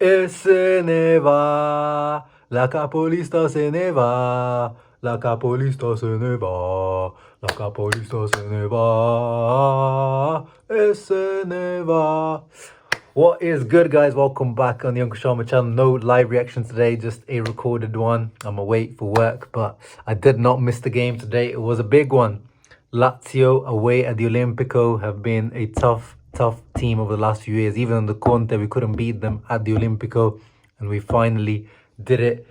E se ne va, la capolista se ne va, la capolista se ne va, la capolista se ne va, e se ne va. What is good, guys? Welcome back on the Uncle Sharma channel. No live reaction today, just a recorded one. I'm away for work, but I did not miss the game today. It was a big one. Lazio away at the Olimpico have been a tough team over the last few years. Even under Conte, we couldn't beat them at the Olimpico, and we finally did it.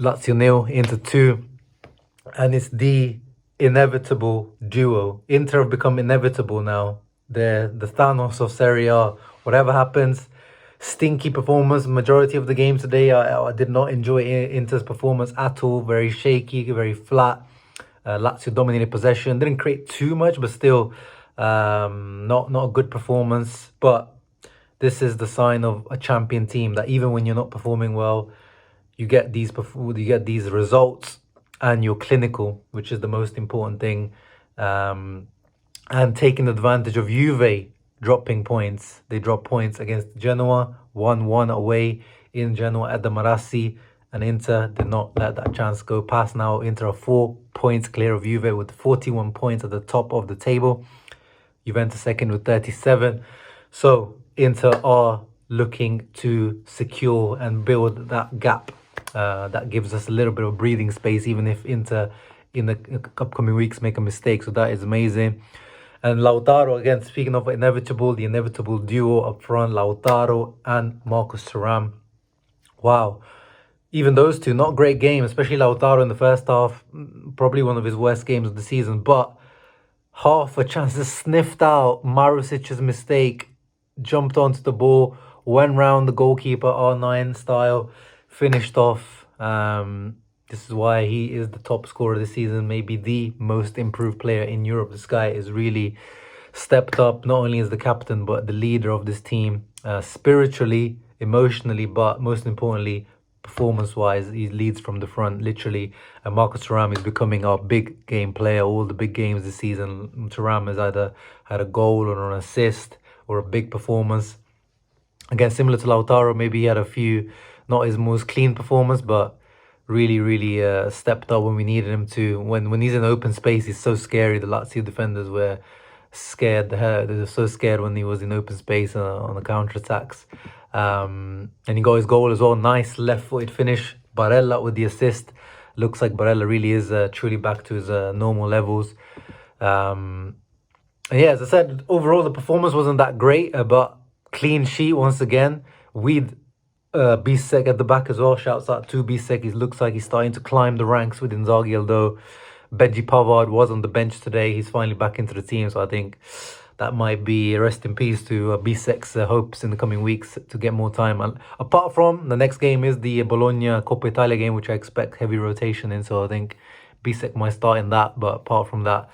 Lazio 0, Inter 2, and it's the inevitable duo. Inter have become inevitable now. They're the Thanos of Serie A. Whatever happens, stinky performance. Majority of the game today, I did not enjoy Inter's performance at all. Very shaky, very flat. Lazio dominated possession. Didn't create too much, but still not a good performance. But this is the sign of a champion team, that even when you're not performing well, you get these results, and you're clinical, which is the most important thing. And taking advantage of Juve dropping points. They dropped points against Genoa, 1-1 away in Genoa at the Marassi, and Inter did not let that chance go past. Now Inter are 4 points clear of Juve with 41 points at the top of the table. Juventus second with 37. So Inter are looking to secure and build that gap. That gives us a little bit of breathing space, even if Inter in the upcoming weeks make a mistake. So that is amazing. And Lautaro, again, speaking of the inevitable duo up front, Lautaro and Marcus Thuram. Wow. Even those two, not great game, especially Lautaro in the first half. Probably one of his worst games of the season. But half a chance, just sniffed out Marusic's mistake, jumped onto the ball, went round the goalkeeper, R9 style, finished off. This is why he is the top scorer this season, maybe the most improved player in Europe. This guy is really stepped up, not only as the captain, but the leader of this team, spiritually, emotionally, but most importantly, performance-wise. He leads from the front, literally. And Marcus Thuram is becoming our big game player. All the big games this season, Thuram has either had a goal or an assist or a big performance. Again, similar to Lautaro, maybe he had a few, not his most clean performance, but really stepped up when we needed him to. When he's in open space, he's so scary. The Lazio defenders were scared. They were so scared when he was in open space on the counter-attacks. And he got his goal as well. Nice left-footed finish. Barella with the assist. Looks like Barella really is truly back to his normal levels. And yeah, as I said, overall the performance wasn't that great, but clean sheet once again. With Bisek at the back as well. Shouts out to Bisek. He looks like he's starting to climb the ranks with Inzaghi, although Benji Pavard was on the bench today. He's finally back into the team, so I think that might be a rest in peace to Bisek's hopes in the coming weeks to get more time. And apart from, the next game is the Bologna Coppa Italia game, which I expect heavy rotation in, so I think Bisek might start in that. But apart from that,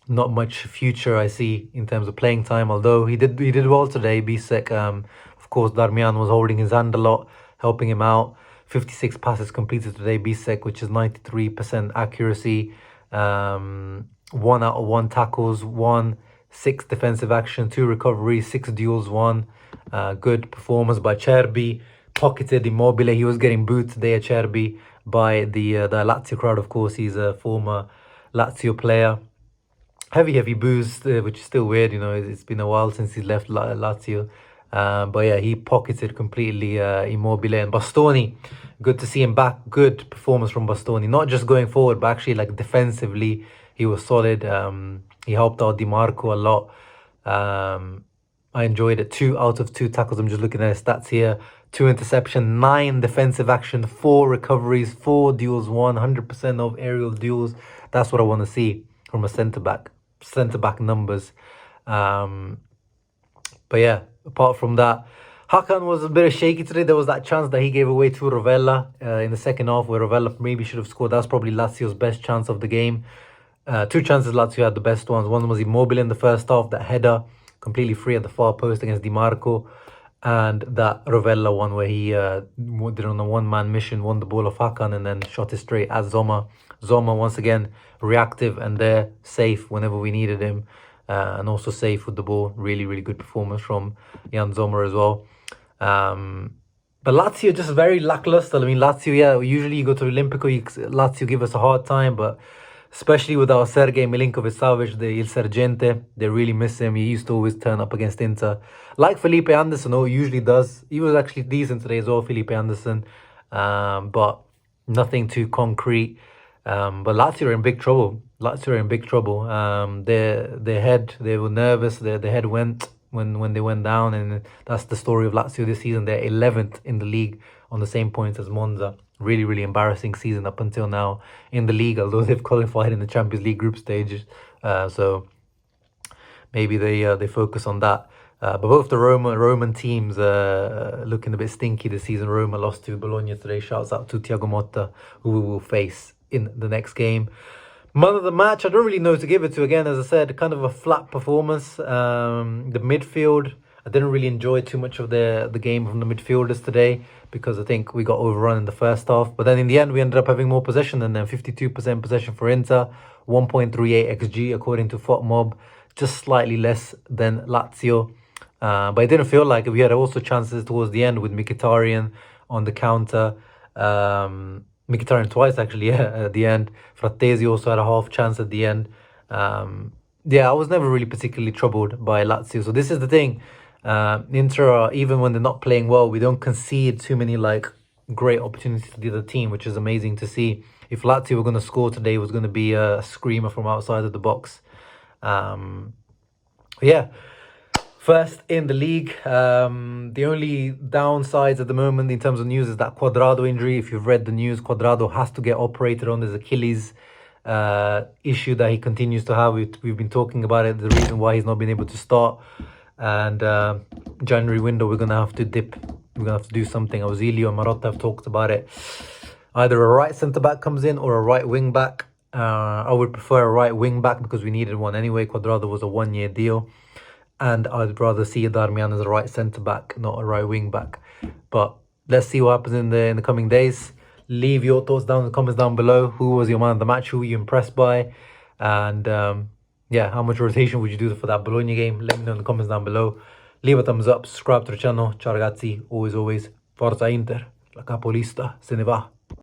not much future I see in terms of playing time, although he did well today, Bisek. Of course, Darmian was holding his hand a lot, helping him out. 56 passes completed today, Bisek, which is 93% accuracy. 1 out of 1 tackles, 6 defensive action, 2 recoveries, 6 duels, 1. Good performance by Cerbi. Pocketed Immobile. He was getting booed today at Cerbi by the Lazio crowd. Of course, he's a former Lazio player. Heavy boos, which is still weird. You know, it's been a while since he left Lazio. But yeah, he pocketed completely Immobile. And Bastoni, good to see him back. Good performance from Bastoni. Not just going forward, but actually like defensively, he was solid. He helped out Di Marco a lot. I enjoyed it. 2 out of 2 tackles. I'm just looking at his stats here. 2 interception, 9 defensive action, 4 recoveries, 4 duels, 100% of aerial duels. That's what I want to see from a centre-back. Centre-back numbers. But yeah, apart from that, Hakan was a bit shaky today. There was that chance that he gave away to Rovella in the second half, where Rovella maybe should have scored. That's probably Lazio's best chance of the game. 2 chances Lazio had, the best ones. One was Immobile in the first half, that header, completely free at the far post against Di Marco. And that Rovella one where he did on a one-man mission, won the ball off Hakan and then shot it straight at Zoma. Zoma, once again, reactive and there, safe whenever we needed him. and also safe with the ball. Really, really good performance from Jan Sommer as well. But Lazio just very lackluster. I mean, Lazio, yeah, usually you go to Olimpico, Lazio give us a hard time, but especially without Sergej Milinkovic-Savic, the Il Sergente, they really miss him. He used to always turn up against Inter. Like Felipe Anderson, he usually does. He was actually decent today as well, Felipe Anderson, but nothing too concrete. But Lazio are in big trouble. Lazio are in big trouble. They were nervous. Their head went when they went down, and that's the story of Lazio this season. They're 11th in the league on the same points as Monza. Really, really embarrassing season up until now in the league, although they've qualified in the Champions League group stages. So maybe they focus on that. But both the Roman teams looking a bit stinky this season. Roma lost to Bologna today. Shouts out to Thiago Motta, who we will face in the next game. Man of the match, I don't really know who to give it to. Again, as I said, kind of a flat performance. The midfield, I didn't really enjoy too much of the game from the midfielders today, because I think we got overrun in the first half. But then in the end, we ended up having more possession than them. 52% possession for Inter, 1.38 XG according to FOTMob, just slightly less than Lazio. But it didn't feel like it. We had also chances towards the end with Mkhitaryan on the counter. Mkhitaryan twice, actually, yeah, at the end. Frattesi also had a half chance at the end. Yeah, I was never really particularly troubled by Lazio. So this is the thing. Inter, even when they're not playing well, we don't concede too many great opportunities to the other team, which is amazing to see. If Lazio were going to score today, it was going to be a screamer from outside of the box. Yeah. First in the league. The only downsides at the moment in terms of news is that Cuadrado injury. If you've read the news, Cuadrado has to get operated on his Achilles issue that he continues to have. We've been talking about it, the reason why he's not been able to start. And January window, we're going to have to dip. We're going to have to do something. Ozilio and Marotta have talked about it. Either a right centre-back comes in or a right wing-back. I would prefer a right wing-back because we needed one anyway. Cuadrado was a one-year deal. And I'd rather see Darmian as a right centre-back, not a right wing-back. But let's see what happens in the coming days. Leave your thoughts down in the comments down below. Who was your man of the match? Who were you impressed by? And yeah, how much rotation would you do for that Bologna game? Let me know in the comments down below. Leave a thumbs up, subscribe to the channel. Ciao ragazzi, always, Forza Inter. La capolista se ne va.